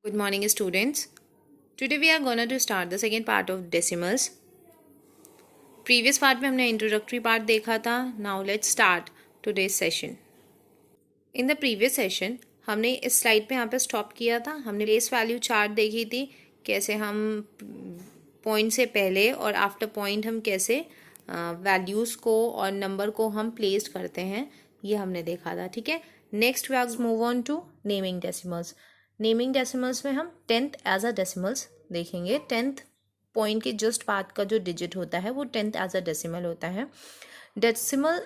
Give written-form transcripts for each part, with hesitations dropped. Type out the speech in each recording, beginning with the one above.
Good morning, students. Today we are going to start the second part of decimals. Previous part में हमने introductory part देखा था. Now let's start today's session. In the previous session हमने इस slide पे यहाँ पे stop किया था. हमने place value chart देखी थी. कैसे हम point से पहले और after point हम कैसे values को और number को हम place करते हैं. ये हमने देखा था. ठीक है. Next we move on to naming decimals. Naming decimals में हम 10th एज अ डेसिमल्स देखेंगे. 10th पॉइंट के जस्ट बाद का जो डिजिट होता है वो 10th एज अ डेसिमल होता है. Decimal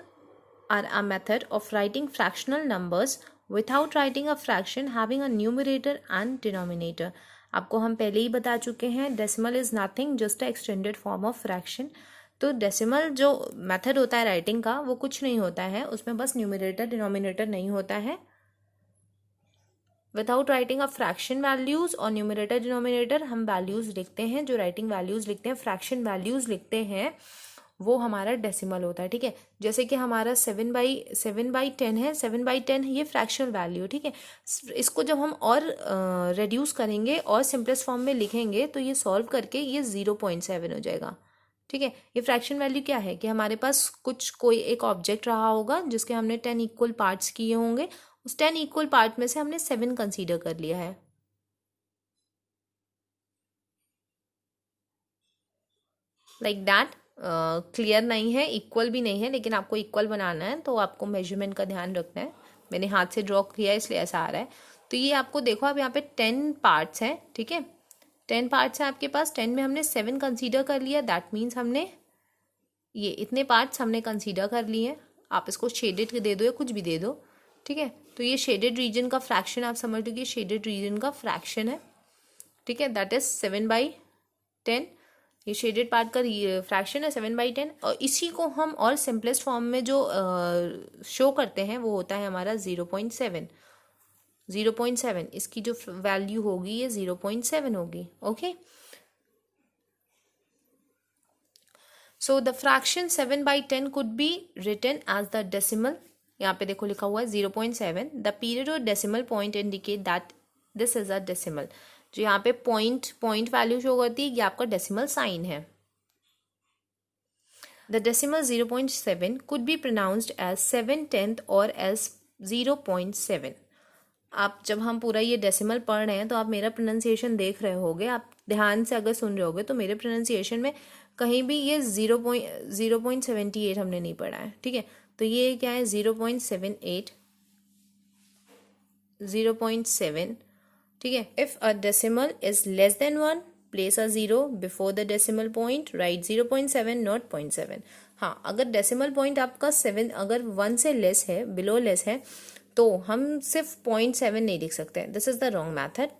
are a method of writing fractional numbers without writing a fraction having a numerator and denominator. आपको हम पहले ही बता चुके हैं decimal is nothing just a extended form of fraction. तो डेसिमल जो मेथड होता है राइटिंग का वो कुछ नहीं होता है, उसमें बस न्यूमरेटर डिनोमिनेटर नहीं होता है. Without writing a fraction values और न्यूमरेटर डिनोमिनेटर हम वैल्यूज लिखते हैं. जो राइटिंग वैल्यूज लिखते हैं, फ्रैक्शन वैल्यूज लिखते हैं, वो हमारा डेसिमल होता है. ठीक है. जैसे कि हमारा 7/10 है. 7/10 ये फ्रैक्शनल वैल्यू. ठीक है. इसको जब हम और रिड्यूस करेंगे और सिंपलेस्ट फॉर्म में लिखेंगे तो ये सॉल्व करके ये 0.7 हो जाएगा. ठीक है. ये फ्रैक्शन वैल्यू क्या है कि हमारे पास कोई एक ऑब्जेक्ट रहा होगा जिसके हमने 10 इक्वल पार्ट्स किए होंगे. उस 10 इक्वल पार्ट में से हमने 7 कंसीडर कर लिया है. Like that. क्लियर नहीं है, इक्वल भी नहीं है, लेकिन आपको इक्वल बनाना है तो आपको मेजरमेंट का ध्यान रखना है. मैंने हाथ से ड्रॉ किया है इसलिए ऐसा आ रहा है. तो ये आपको देखो, अब यहाँ पे 10 पार्ट्स हैं. ठीक है. 10 पार्ट्स हैं आपके पास. 10 में हमने 7 कंसीडर कर लिया. दैट मीन्स हमने ये इतने पार्ट्स हमने कंसीडर कर लिए हैं. आप इसको शेडेड दे दो या कुछ भी दे दो. ठीक है. तो ये शेडेड रीजन का फ्रैक्शन आप समझ लो कि शेडेड रीजन का फ्रैक्शन है. ठीक है. That is 7/10. ये शेडेड पार्ट का फ्रैक्शन है 7/10. और इसी को हम और सिंपलेस्ट फॉर्म में जो शो करते हैं वो होता है हमारा 0.7. 0.7 इसकी जो वैल्यू होगी ये 0.7 होगी. Okay. So the fraction 7/10 could be written as the decimal. यहाँ पे देखो लिखा हुआ है 0.7. The period or decimal point indicate that this is a decimal. जो यहाँ पे पॉइंट वैल्यू शो करती है ये आपका डेसिमल साइन है. The decimal 0.7 could be pronounced as 7/10 or as 0.7. आप जब हम पूरा ये डेसिमल पढ़ रहे हैं तो आप मेरा प्रोनाउंसिएशन देख रहे होगे. आप ध्यान से अगर सुन रहे होगे तो मेरे प्रोनाउंसिएशन में कहीं भी ये 0.78 हमने नहीं पढ़ा है. ठीक है. तो ये क्या है 0.78, 0.7. ठीक है. If a decimal is less than 1 place a 0 before the decimal point, right 0.7 not 0.7. हाँ, अगर डेसिमल पॉइंट आपका 7 अगर 1 से लेस है, बिलो लेस है, तो हम सिर्फ 0.7 नहीं लिख सकते. This is the wrong method.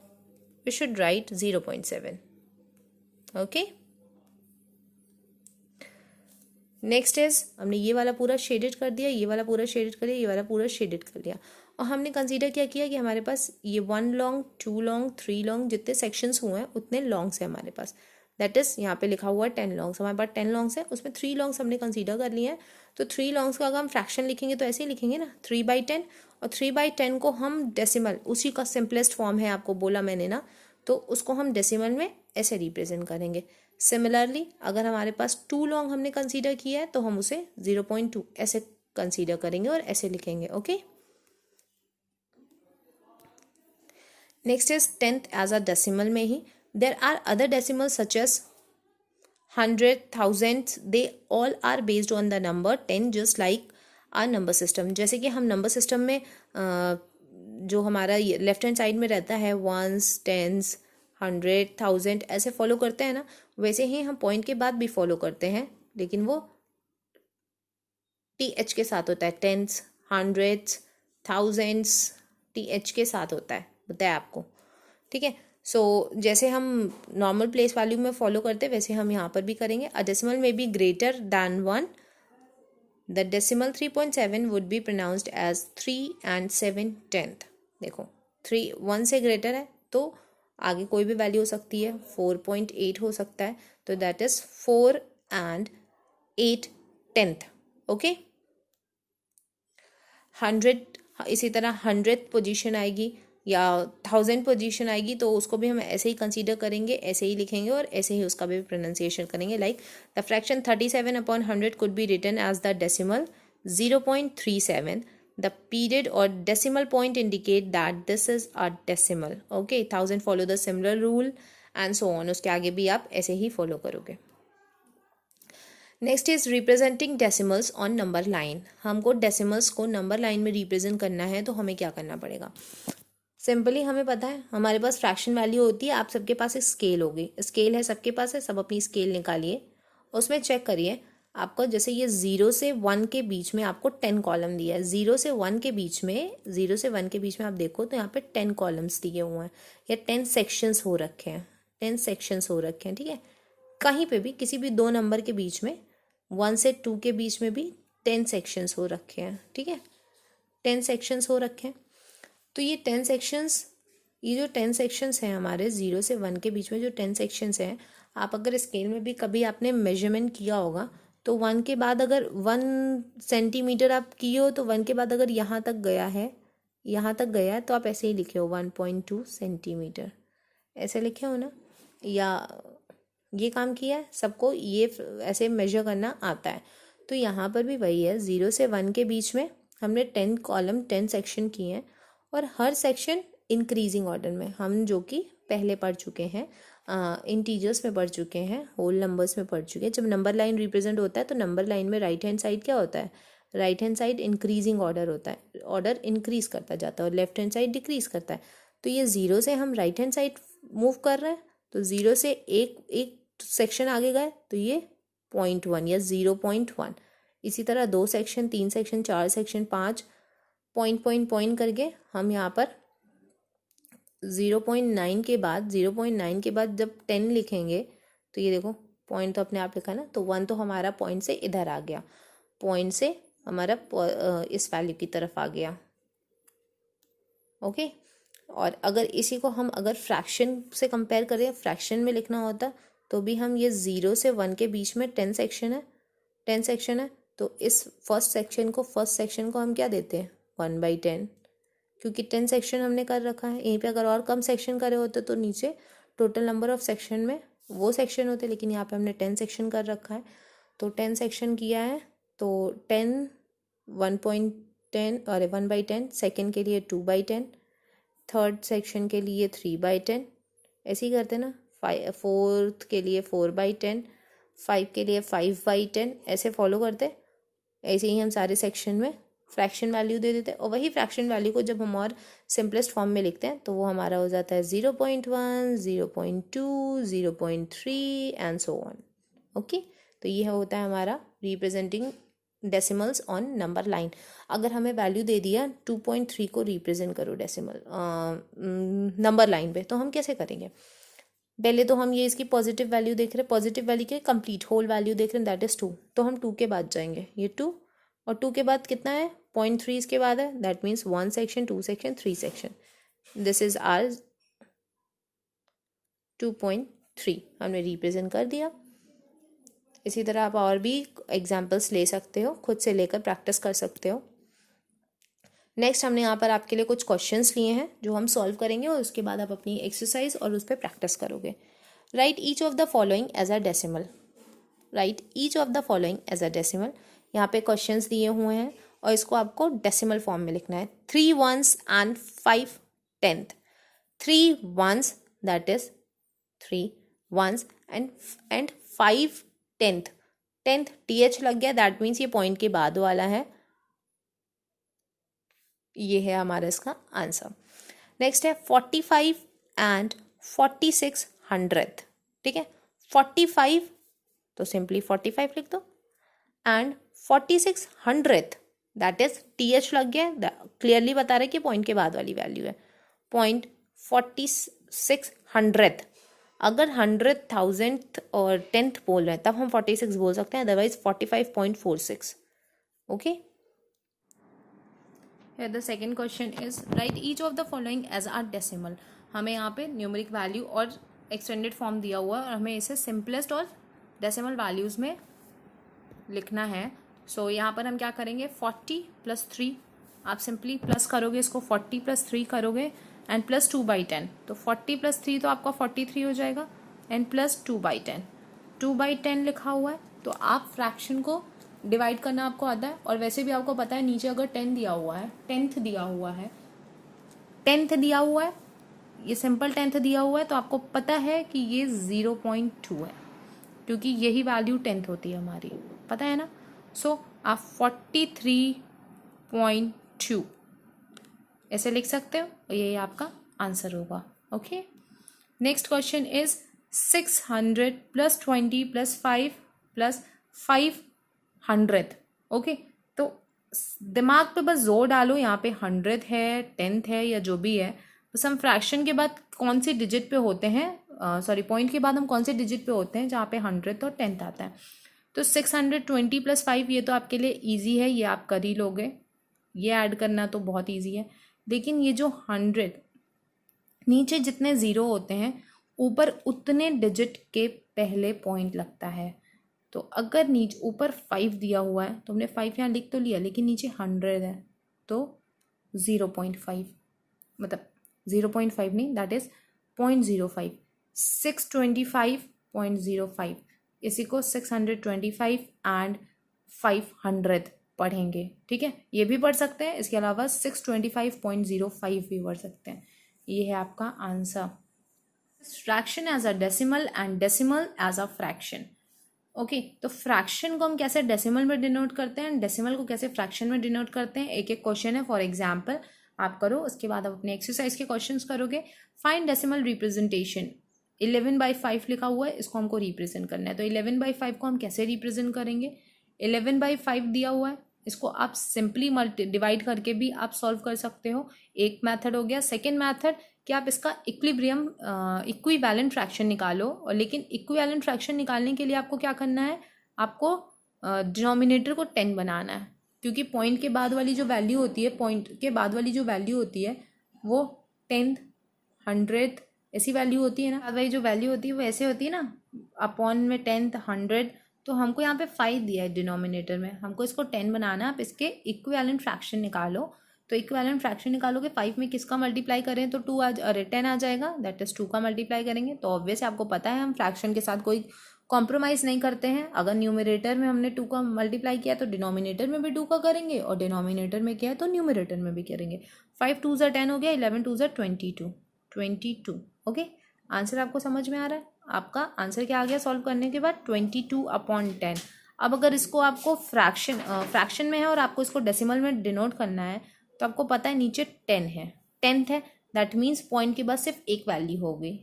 We should write 0.7. Okay. Next is हमने ये वाला पूरा शेडेड कर दिया, ये वाला पूरा शेडेड कर दिया, ये वाला पूरा शेडेड कर दिया. और हमने कंसीडर क्या किया कि हमारे पास ये 1 लॉन्ग, 2 लॉन्ग, 3 लॉन्ग, जितने सेक्शंस हुए हैं उतने लॉन्ग्स है हमारे पास. दैट इज यहाँ पे लिखा हुआ है 10 लॉन्ग्स. हमारे पास 10 लॉन्ग्स है, उसमें 3 लॉन्ग्स हमने कंसीडर कर लिए हैं. तो 3 लॉन्ग्स का अगर हम फ्रैक्शन लिखेंगे तो ऐसे ही लिखेंगे ना, 3/10. और 3/10 को हम डेसिमल, उसी का सिंपलेस्ट फॉर्म है, आपको बोला मैंने ना, तो उसको हम डेसिमल में ऐसे रिप्रेजेंट करेंगे. सिमिलरली अगर हमारे पास 2 लॉन्ग हमने कंसीडर किया है तो हम उसे 0.2 ऐसे कंसीडर करेंगे और ऐसे लिखेंगे. Okay. Next is 10th as a decimal में ही. There are other decimals such as 100, 1000. They all are based on the number 10 just like our number system. जैसे कि हम नंबर सिस्टम में जो हमारा लेफ्ट हैंड साइड में रहता है 1s, 10s, 100, 1000 ऐसे फॉलो करते हैं ना, वैसे ही हम पॉइंट के बाद भी फॉलो करते हैं, लेकिन वो TH के साथ होता है. 10s, 100s, 1000s TH के साथ होता है, बताया आपको. ठीक है. सो जैसे हम नॉर्मल प्लेस वैल्यू में फॉलो करते हैं वैसे हम यहाँ पर भी करेंगे. अ डेसिमल में be greater than 1. The decimal 3.7 would be pronounced as 3 and 7/10. देखो 3 1 से ग्रेटर है तो आगे कोई भी वैल्यू हो सकती है. 4.8 हो सकता है, तो दैट इज 4 and 8/10. ओके. 100 इसी तरह 100th पोजीशन आएगी, या 1000 पोजीशन आएगी तो उसको भी हम ऐसे ही कंसीडर करेंगे, ऐसे ही लिखेंगे और ऐसे ही उसका भी प्रोनाउंसिएशन करेंगे. Like the fraction 37/100 could be written as the decimal 0.37. The period or decimal point indicate that this is a decimal. Okay, 1000 follow the similar rule and so on. उसके आगे भी आप ऐसे ही फॉलो करोगे. Next is representing decimals on number line. हमको decimals को number line में represent करना है तो हमें क्या करना पड़ेगा. सिंपली हमें पता है हमारे पास फ्रैक्शन वैल्यू होती है. आप सबके पास एक स्केल होगी, स्केल है सबके पास है, सब अपनी स्केल निकालिए, उसमें चेक करिए आपको. जैसे ये 0 से 1 के बीच में आपको 10 कॉलम दिया है. 0 से 1 के बीच में आप देखो तो यहाँ पे 10 कॉलम्स दिए हुए हैं या 10 सेक्शंस हो रखे हैं. 10 सेक्शंस हो रखे हैं. ठीक है, कहीं पे भी किसी भी दो नंबर के बीच में 1 से 2 के बीच में भी 10 सेक्शंस हो रखे हैं. ठीक है, 10 सेक्शंस हो रखे हैं. तो ये 10 सेक्शंस, ये जो 10 सेक्शंस हैं हमारे 0 से 1 के बीच में जो 10 सेक्शंस हैं, आप अगर स्केल में भी कभी आपने मेजरमेंट किया होगा तो 1 के बाद अगर 1 सेंटीमीटर आप किए हो तो 1 के बाद अगर यहाँ तक गया है तो आप ऐसे ही लिखे हो 1.2 सेंटीमीटर, ऐसे लिखे हो ना. या ये काम किया है सबको, ये ऐसे मेजर करना आता है. तो यहाँ पर भी वही है, 0 से 1 के बीच में हमने 10 कॉलम 10 सेक्शन किए हैं और हर सेक्शन इंक्रीजिंग ऑर्डर में, हम जो कि पहले पढ़ चुके हैं, इंटीजर्स में पढ़ चुके हैं, होल नंबर्स में पढ़ चुके हैं. जब नंबर लाइन रिप्रेजेंट होता है तो नंबर लाइन में राइट हैंड साइड क्या होता है, right hand side increasing order होता है, ऑर्डर इंक्रीज करता जाता है, और लेफ्ट हैंड साइड डिक्रीज करता है. तो ये 0 से हम राइट हैंड साइड मूव कर रहे हैं तो 0 से एक सेक्शन आगे गए तो ये 0.1 या 0.1. इसी तरह 2 सेक्शन 3 सेक्शन 4 सेक्शन 5 पॉइंट करके हम यहाँ पर 0.9 के बाद जब 10 लिखेंगे तो ये देखो पॉइंट तो अपने आप लिखा ना, तो 1 तो हमारा पॉइंट से इधर आ गया, पॉइंट से हमारा इस वैल्यू की तरफ आ गया. ओके, और अगर इसी को हम अगर फ्रैक्शन से कंपेयर करें, फ्रैक्शन में लिखना होता तो भी हम ये 0 से 1 के बीच में 10 सेक्शन है तो इस फर्स्ट सेक्शन को हम क्या देते हैं 1/10, क्योंकि 10 सेक्शन हमने कर रखा है. यहीं पे अगर और कम सेक्शन करे होते तो नीचे टोटल नंबर ऑफ सेक्शन में वो सेक्शन होते, लेकिन यहाँ पे हमने 10 सेक्शन कर रखा है. तो 10 सेक्शन किया है तो 10 1.10 और 1/10, सेकेंड के लिए 2/10, थर्ड सेक्शन के लिए 3/10, ऐसे ही करते ना. फोर्थ के लिए 4/10, 5 के लिए 5/10, ऐसे फॉलो करते. ऐसे ही हम सारे सेक्शन में फ्रैक्शन वैल्यू दे देते हैं और वही फ्रैक्शन वैल्यू को जब हम और सिंपलेस्ट फॉर्म में लिखते हैं तो वो हमारा हो जाता है 0.1, 0.2, 0.3 एंड सो ऑन. ओके, तो ये होता है हमारा representing decimals on number line. अगर हमें वैल्यू दे दिया 2.3 को रिप्रेजेंट करो डेसिमल नंबर लाइन पे, तो हम कैसे करेंगे. पहले तो हम ये इसकी पॉजिटिव वैल्यू देख रहे हैं, पॉजिटिव वैल्यू के कंप्लीट होल वैल्यू देख रहे हैं, दैट इज 2. तो हम 2 के बाद जाएंगे, ये 2 और 2 के बाद कितना है 0.3 इसके बाद है, that means 1 section 2 section 3 section. This is are 2.3 हमने रिप्रेजेंट कर दिया. इसी तरह आप और भी एग्जाम्पल्स ले सकते हो, खुद से लेकर प्रैक्टिस कर सकते हो. नेक्स्ट हमने यहाँ पर आपके लिए कुछ क्वेश्चंस लिए हैं जो हम सॉल्व करेंगे और उसके बाद आप अपनी एक्सरसाइज और उस पर प्रैक्टिस करोगे. Write each of the following as a decimal. यहाँ पे क्वेश्चंस दिए हुए हैं और इसको आपको डेसिमल फॉर्म में लिखना है. 3 ones and 5 tenth. 3 ones, that is 3 ones and 5 tenth. th लग गया, दैट मीन्स ये पॉइंट के बाद वाला है. ये है हमारा इसका आंसर. नेक्स्ट है 45 and 46 hundredth. ठीक है, 45 तो सिंपली 45 लिख दो and 46 hundredth, that is th लग गया, क्लियरली बता रहे कि पॉइंट के बाद वाली वैल्यू है. 0.46 hundredth. अगर 100,000th और 10th बोल रहे हैं तब हम 46 बोल सकते हैं, otherwise 45.46. Okay, the second question is write each of the following as are decimal. हमें यहाँ पे न्यूमेरिक वैल्यू और एक्सटेंडेड फॉर्म दिया हुआ है और हमें इसे सिंपलेस्ट और डेसिमल वैल्यूज में लिखना है. सो यहाँ पर हम क्या करेंगे 40 + 3, आप सिंपली प्लस करोगे इसको, 40 + 3 करोगे एंड प्लस 2/10, तो 40 + 3 तो आपका 43 हो जाएगा, एंड प्लस 2/10, 2/10 लिखा हुआ है। तो आप फ्रैक्शन को डिवाइड करना आपको आता है, और वैसे भी आपको पता है नीचे अगर 10 दिया हुआ है, टेंथ दिया हुआ है, ये सिंपल टेंथ दिया हुआ है, तो आपको पता है कि ये 0.2 है, क्योंकि यही वैल्यू टेंथ होती है हमारी, पता है ना। सो आप 43.2 ऐसे लिख सकते हो, और यही आपका आंसर होगा। Okay, next question is 600 + 20 + 5 + 500। Okay, तो दिमाग पे बस जोर डालो, यहाँ पे 100 है, 10th है, या जो भी है, बस हम फ्रैक्शन के बाद कौन सी डिजिट पे होते हैं, सॉरी पॉइंट के बाद हम कौन से डिजिट पे होते हैं जहाँ पे 100 और 10th आता है। तो 620 + 5 ये तो आपके लिए ईजी है, ये आप कर ही लोगे, ये ऐड करना तो बहुत ईजी है। लेकिन ये जो 100, नीचे जितने ज़ीरो होते हैं ऊपर उतने डिजिट के पहले पॉइंट लगता है। तो अगर नीचे ऊपर 5 दिया हुआ है तो हमने 5 यहाँ लिख तो लिया, लेकिन नीचे 100 है, तो 0.5, मतलब 0.5 नहीं, दैट इज 0.05, 625.05, इसी को 625 एंड 500 पढ़ेंगे, ठीक है। ये भी पढ़ सकते हैं, इसके अलावा 625.05 भी पढ़ सकते हैं। ये है आपका answer. Fraction as a decimal and decimal as a fraction. Okay, तो फ्रैक्शन को हम कैसे डेसिमल में डिनोट करते हैं, डेसिमल को कैसे फ्रैक्शन में डिनोट करते हैं, एक एक क्वेश्चन है। फॉर एग्जाम्पल आप करो, उसके बाद आप अपने एक्सरसाइज के क्वेश्चंस करोगे। फाइंड डेसिमल रिप्रेजेंटेशन, 11/5 लिखा हुआ है, इसको हमको रिप्रेजेंट करना है। तो 11/5 को हम कैसे रिप्रेजेंट करेंगे, 11/5 दिया हुआ है, इसको आप सिंपली डिवाइड करके भी आप सॉल्व कर सकते हो, एक मेथड हो गया। सेकेंड मेथड कि आप इसका इक्विलिब्रियम इक्विवेलेंट फ्रैक्शन निकालो, और लेकिन इक्विवेलेंट फ्रैक्शन निकालने के लिए आपको क्या करना है, आपको डिनोमिनेटर को 10 बनाना है, क्योंकि पॉइंट के बाद वाली जो वैल्यू होती है, वो 10th 100th ऐसी वैल्यू होती है ना, बाद वाली जो वैल्यू होती है वो ऐसे होती है ना, अपॉन में 10th 100, तो हमको यहाँ पे 5 दिया है डिनोमिनेटर में, हमको इसको 10 बनाना है। आप इसके इक्विवेलेंट फ्रैक्शन निकालो, तो इक्विवेलेंट फ्रैक्शन निकालोगे, 5 में किसका मल्टीप्लाई करें तो 10 आ जाएगा, दैट इज 2 का मल्टीप्लाई करेंगे। तो ऑब्वियस आपको पता है हम फ्रैक्शन के साथ कोई कॉम्प्रोमाइज़ नहीं करते हैं। अगर न्यूमरेटर में हमने 2 का मल्टीप्लाई किया तो डिनोमिनेटर में भी 2 का करेंगे, और डिनोमिनेटर में किया है तो न्यूमरेटर में भी करेंगे। 5 2 10 हो गया, 11 2 22। ओके, आंसर आपको समझ में आ रहा है। आपका आंसर क्या आ गया सॉल्व करने के बाद, 22/10। अब अगर इसको आपको फ्रैक्शन में है और आपको इसको डेसिमल में डिनोट करना है, तो आपको पता है नीचे 10 है, 10th है, दैट मीन्स पॉइंट के बाद सिर्फ एक वैल्यू होगी,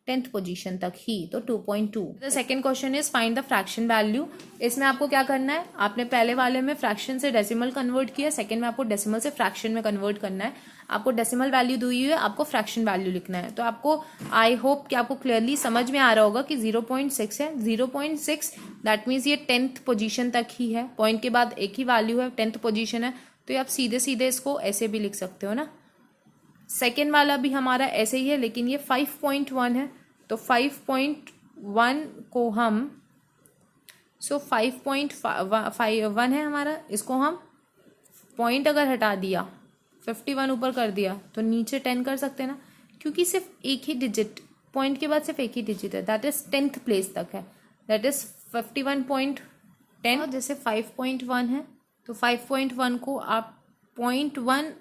10th पोजीशन तक ही, तो 2.2। The second question is find the fraction value. इसमें आपको क्या करना है, आपने पहले वाले में फ्रैक्शन से डेसिमल कन्वर्ट किया, सेकेंड में आपको डेसिमल से फ्रैक्शन में कन्वर्ट करना है। आपको डेसिमल वैल्यू दी हुई है, आपको फ्रैक्शन वैल्यू लिखना है। तो आपको आई होप कि आपको क्लियरली समझ में आ रहा होगा कि 0.6 है, 0.6 दैट मीन्स ये 10th पोजीशन तक ही है, पॉइंट के बाद एक ही वैल्यू है, 10th पोजीशन है, तो ये आप सीधे सीधे इसको ऐसे भी लिख सकते हो ना। सेकेंड वाला भी हमारा ऐसे ही है, लेकिन ये 5.1 है, तो 5.1 को हम 5.1 है हमारा, इसको हम पॉइंट अगर हटा दिया, 51 ऊपर कर दिया, तो नीचे 10 कर सकते हैं ना, क्योंकि सिर्फ एक ही डिजिट, पॉइंट के बाद सिर्फ एक ही डिजिट है, दैट इज 10th प्लेस तक है, दैट इज 51.10। जैसे 5.1 है, तो 5.1 को आप 0.1,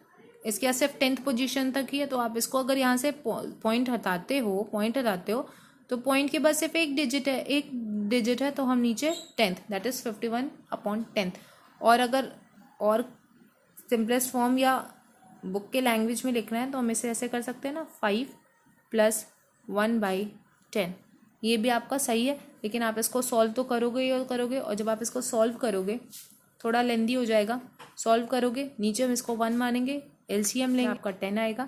इसके यहाँ सिर्फ 10th पोजीशन तक ही है, तो आप इसको अगर यहाँ से पॉइंट हटाते हो तो पॉइंट के बाद सिर्फ एक डिजिट है, तो हम नीचे 10th, दैट इज 51/10। और अगर और सिंपलेस्ट फॉर्म या बुक के लैंग्वेज में लिखना है तो हम इसे ऐसे कर सकते हैं ना, 5 + 1/10। ये भी आपका सही है, लेकिन आप इसको सॉल्व तो करोगे, और जब आप इसको सॉल्व करोगे थोड़ा लेंदी हो जाएगा, सॉल्व करोगे, नीचे हम इसको 1 मानेंगे, एलसीएम लेंगे, आपका 10 आएगा।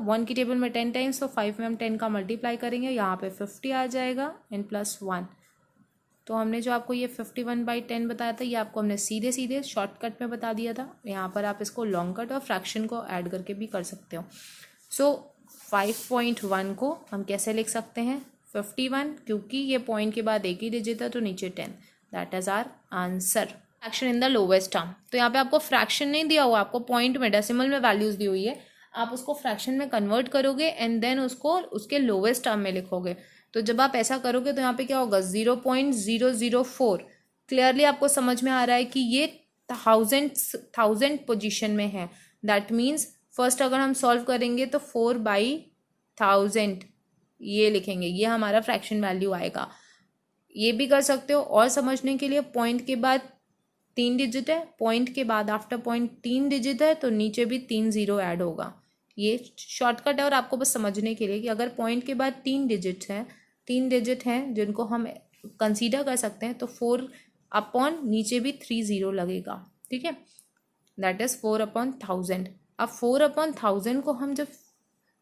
1 की टेबल में 10 टाइम्स, तो 5 में हम 10 का मल्टीप्लाई करेंगे, यहाँ पे 50 आ जाएगा n + 1। तो हमने जो आपको ये 51/10 बताया था, ये आपको हमने सीधे सीधे शॉर्टकट में बता दिया था। यहाँ पर आप इसको लॉन्ग कट और फ्रैक्शन को ऐड करके भी कर सकते हो। सो 5.1 को हम कैसे लिख सकते हैं, 51, क्योंकि ये पॉइंट के बाद एक ही डिजिट है तो नीचे 10, that is our answer. Fraction in the lowest term. तो यहाँ पे आपको फ्रैक्शन नहीं दिया हुआ, आपको पॉइंट में डेसिमल में वैल्यूज दी हुई है, आप उसको फ्रैक्शन में कन्वर्ट करोगे एंड देन उसको उसके लोवेस्ट टर्म में लिखोगे। तो जब आप ऐसा करोगे तो यहाँ पे क्या होगा, 0.004। क्लियरली आपको समझ में आ रहा है कि ये थाउजेंड पोजिशन में है। दैट मीन्स फर्स्ट अगर हम सॉल्व करेंगे तो 4/1000 ये लिखेंगे, ये हमारा फ्रैक्शन वैल्यू आएगा। ये भी कर सकते हो, और समझने के लिए पॉइंट के बाद 3 डिजिट है, पॉइंट के बाद आफ्टर पॉइंट 3 डिजिट है, तो नीचे भी 3 0 ऐड होगा। ये शॉर्टकट है, और आपको बस समझने के लिए कि अगर पॉइंट के बाद 3 डिजिट हैं जिनको हम कंसीडर कर सकते हैं, तो 4 अपॉन नीचे भी 3 0 लगेगा। ठीक है, दैट इज 4/1000। अब 4/1000 को हम जब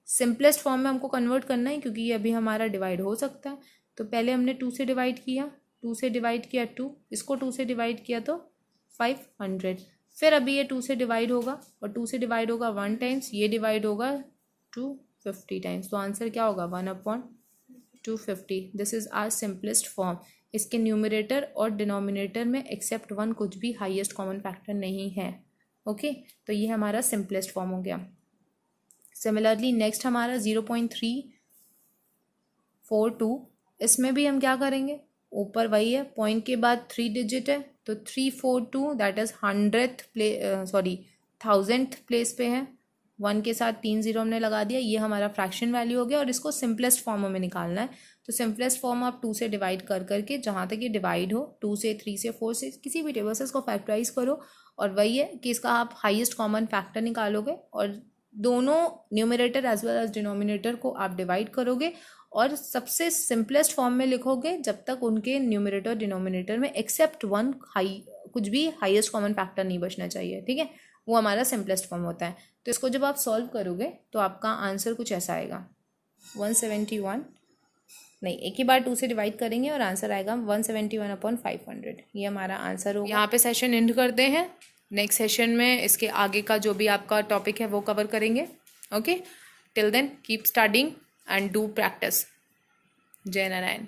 सिंपलेस्ट फॉर्म में हमको कन्वर्ट करना है, क्योंकि ये अभी हमारा डिवाइड हो सकता है, तो पहले हमने 2 से डिवाइड किया, 2 से डिवाइड किया 2, इसको 2 से डिवाइड किया तो 500। फिर अभी ये 2 से डिवाइड होगा, और 2 से डिवाइड होगा 1 टाइम्स, ये डिवाइड होगा 250 टाइम्स। तो आंसर क्या होगा, 1/250। This is our simplest form. इसके न्यूमरेटर और डिनोमिनेटर में एक्सेप्ट 1 कुछ भी हाईएस्ट कॉमन फैक्टर नहीं है। ओके, तो ये हमारा सिंपलेस्ट फॉर्म हो गया। सिमिलरली नेक्स्ट हमारा 0.342, इसमें भी हम क्या करेंगे, ऊपर वही है, पॉइंट के बाद 3 डिजिट है, तो 342 दैट इज 1000th प्लेस पे है, 1 के साथ 3 0 हमने लगा दिया, ये हमारा फ्रैक्शन वैल्यू हो गया। और इसको सिंपलेस्ट फॉर्म में निकालना है, तो सिंपलेस्ट फॉर्म आप 2 से डिवाइड कर करके जहाँ तक ये डिवाइड हो, 2 से 3 से 4 से किसी भी टेबल से इसको फैक्टराइज करो, और वही है कि इसका आप हाईएस्ट कॉमन फैक्टर निकालोगे, और दोनों numerator as well as denominator को आप डिवाइड करोगे, और सबसे सिंपलेस्ट फॉर्म में लिखोगे जब तक उनके न्यूमरेटर डिनोमिनेटर में एक्सेप्ट 1 कुछ भी हाईएस्ट कॉमन फैक्टर नहीं बचना चाहिए। ठीक है, वो हमारा सिंपलेस्ट फॉर्म होता है। तो इसको जब आप सॉल्व करोगे तो आपका आंसर कुछ ऐसा आएगा, 171 नहीं, एक ही बार 2 से डिवाइड करेंगे और आंसर आएगा 171/500। ये हमारा आंसर होगा। यहाँ पे सेशन एंड करते हैं। नेक्स्ट सेशन में इसके आगे का जो भी आपका टॉपिक है वो कवर करेंगे। Okay, till then keep studying and do practice. Jai Narayan.